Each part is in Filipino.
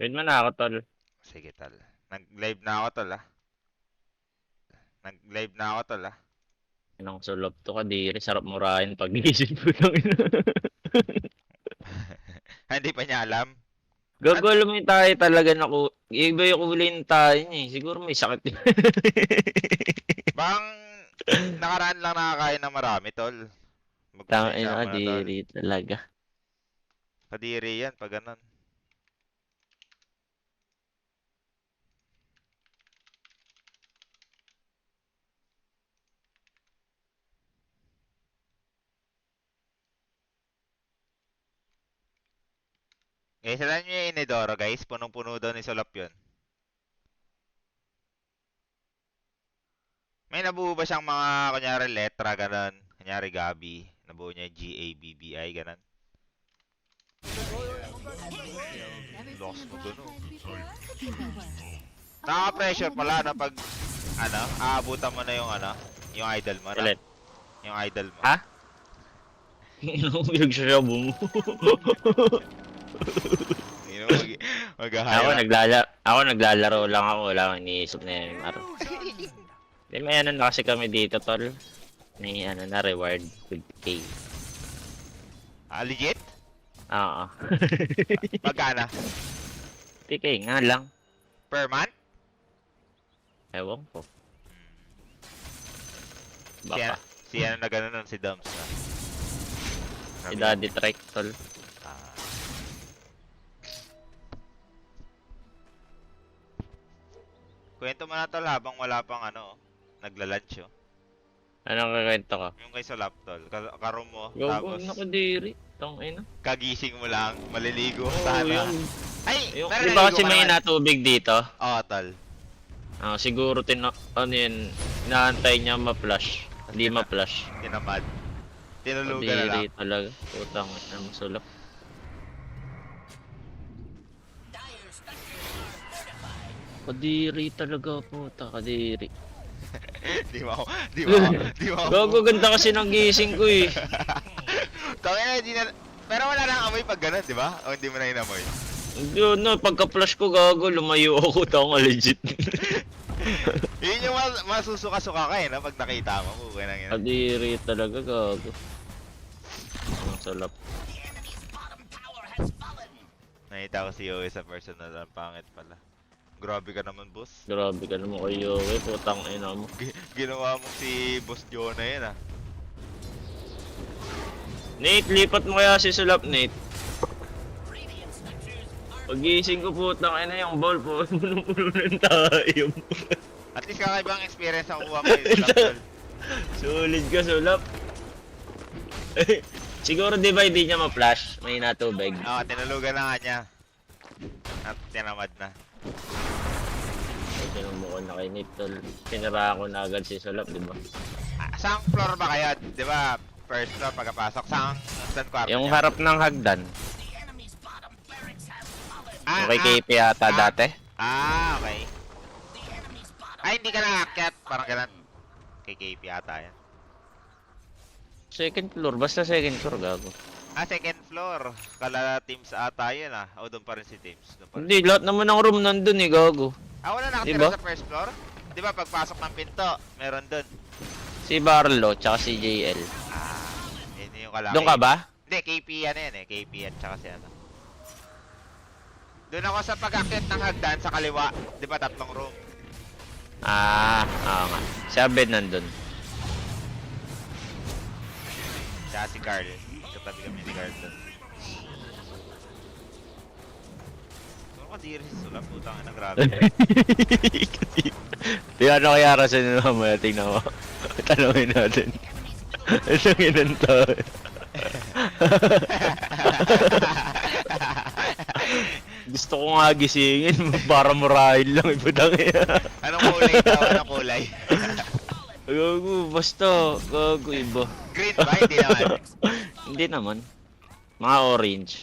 Wait mo na ako, tol. Sige, tol. Nag-live na ako, tol, ah. Nag-live na ako, tol, ah. Anong sulop to ka, di sarap murahin pag gising ko lang. Hindi pa niya alam. At, Gagawin mo yung tayo talaga na iba yung kulay ng tayo niya eh. Siguro may sakit yun. bang nakaraan lang nakakain ng marami, tol. Tangin Magpasensya na mo na, tol. kadiri talaga. Kadiri yan, pag ganun. Eh, sila nyo yung Inidoro, guys. Punong-puno daw ni Solap yun. May nabuo ba siyang mga, kunyari, letra, ganun. Kunyari, Gabi. Nabuo niya Gabbi, ganun. Lost mo ganun. Nakaka-pressure pala na pag, aabutan mo na yung, yung idol mo. Ulit. Yung idol mo. Ha? Anong pinagsasabo mo? Yun know, Ako naglalaro lang ako. Wala akong iniisip na yung araw. May ano na kasi kami dito, tol. May ano na reward with K. Legit? Oo. Magkana? TK nga lang. Per month? Ewan ko. Si, Baka. si ano na gano'n nun, si Dums na. Si Daddy Trike, tol. Ah. Kwento mo na tol habang wala pang nagla-lunch oh. Anong kakwento ko? Yung kay Solap tol, karoon mo, Gogo, tapos nakadiri. Tangina. kagising mo lang, maliligo Oo, sana. yung... Ay, Yung, pero di ba naligo kasi ka may naman. natubig dito? Oo, tol. Siguro ano yun, inaantay niya ma-flush. Hindi ma-flush. Tinamad. Tinulugan na lang. Kadiri talaga. Putang, masulap. Kadiri talaga, puta, kadiri. Di mo ako, di mo ako, di mo ako. Gago, ganda kasi ng gising ko eh. Tangina, di na, pero wala nang amoy pag ganun, di ba? O hindi mo na inamoy. Yun na, pagka-flush ko gago, lumayo ako, tanga legit. Yun yung masusuka-suka ka no? Pag nakita mo, kukay nang yun. Kadiri talaga, gago. Ang salap. Nakita ko si Yowie sa personal, ang pangit pala. Grabe ka naman, boss. Grabe ka naman kayo, eh, putang ina mo. Ginawa mo si Boss Jonah yun, ah. Nate, lipat mo kaya si Sulap, Nate. Pagising ko putang ina yung ball po, punong-puno ng tayo. At least kakaibang experience ang kuha mo yun, Sulap. Sulit ka, Sulap. Siguro di ba hindi niya ma-flash? May natubig. Oo, tinulugan na nga niya. At tinamad na. Tinumuko na kay Nate, tol. Pinara ko na agad si Sulap, di ba? Saang floor ba kayo? Di ba, first floor pagkapasok? Saan kwarto Yung niya? harap ng hagdan. Ah, Yung kay KP ata dati. Okay. Ay, hindi ka nakaakyat. Parang ganun. Kay KP ata yan. Second floor, basta second floor, gago. Second floor. Kala Teams ata yun ah. O, doon pa rin si Teams. Doon pa rin. Hindi, lahat naman ng room nandun eh, gago. Wala nakatira Diba? sa first floor? Di ba, pagpasok ng pinto, meron doon. Si Barlo, tsaka si JL. Yun yung kalaki. Doon ka ba? Hindi, KP yan eh. KP yan, tsaka si ano. Doon ako sa pag-akyat ng hagdan sa kaliwa. Di ba, 3 room? Oo nga. Si Abed nandun. Tsaka si Carl. Katabi kami ni Carl doon. Ano ka diri si Sulap? Putang ina, grabe. Di ano kaya kasi nila mamaya, tingnan mo. Tanungin natin. Tanungin ng tao. Gusto ko nga gisingin para murahin lang ibutang iya. Anong kulay daw? Anong kulay? Gago, basta gago iba. Green ba? Hindi naman. Hindi naman. Mga orange.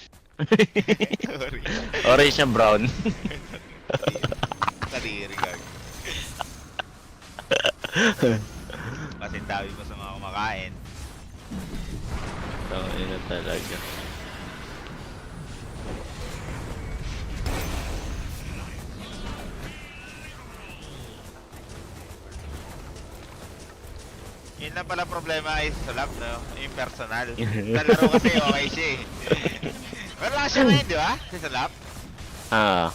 Sorry. Orange na brown. Kadiri ka. Kasi dami pa sa mga kumakain. Tangina talaga. pala problema ay sa lab, no? Yung personal. Kalaro kasi okay siya eh. Pero lang siya ngayon, di ba? Sa lab. Ah.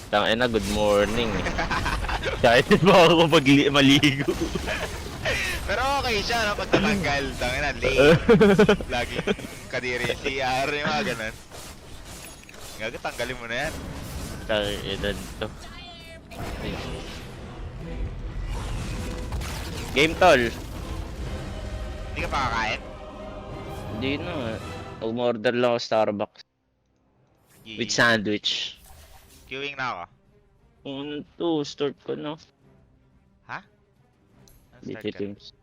Tangina, good morning. Kahit pa ako maligo. Pero okay siya, no? Pag natanggal, tangina, late. Lagi kadiri yung CR, yung mga ganun. Gaga, tanggalin mo na yan. Tangina to. Game tol. Hindi ka pa kakain? Hindi na. Umorder lang ako Starbucks. With sandwich. Queuing na ako. Start ko na. Ha? Ano DT start ka? Teams.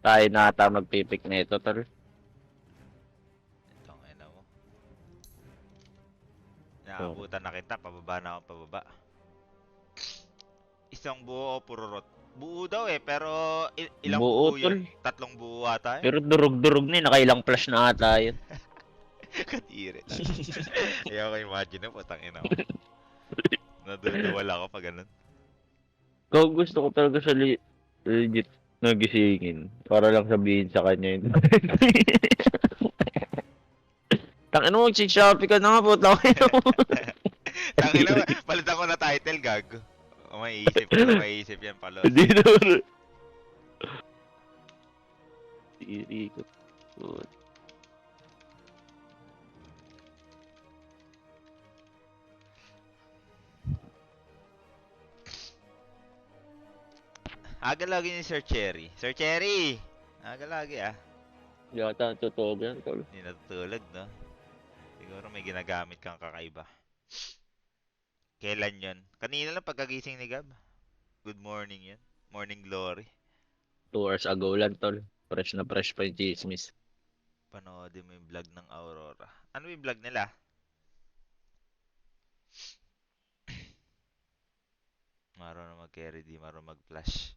Tayo na ata magpipick na ito, tol. Itong ina mo. Naabutan na kita, pababa na ako pababa. Isang buo o puro rot? Buo daw eh, pero ilang Buo, buo yun? tol. 3 buo ata eh. Pero durug-durug na nakailang flash na ata yun. Kadiri lang. Ayaw ko imagine na putang ina mo. Naduduwal ako pag ganun. Kung gusto ko talaga sa legit nagisingin. Para lang sabihin sa kanya yun. Tangina mo, mag-shopee ka na nga, puta ko yun. Tangina mo, palitan ko na title, gag. O maiisip yan palos. Hindi na. Tiri ko. Aga lagi ni Sir Cherry. Sir Cherry! Aga lagi ah. Yata totoo yan, tol. Hindi natutulog, no? Siguro may ginagamit kang kakaiba. Kailan yun? Kanina lang pagkagising ni Gab. Good morning yun. Morning glory. 2 hours ago lang, tol. Fresh na fresh pa yung chismis. Panoodin mo yung vlog ng Aurora. Ano yung vlog nila? Maro na mag-carry, di maro mag-flash.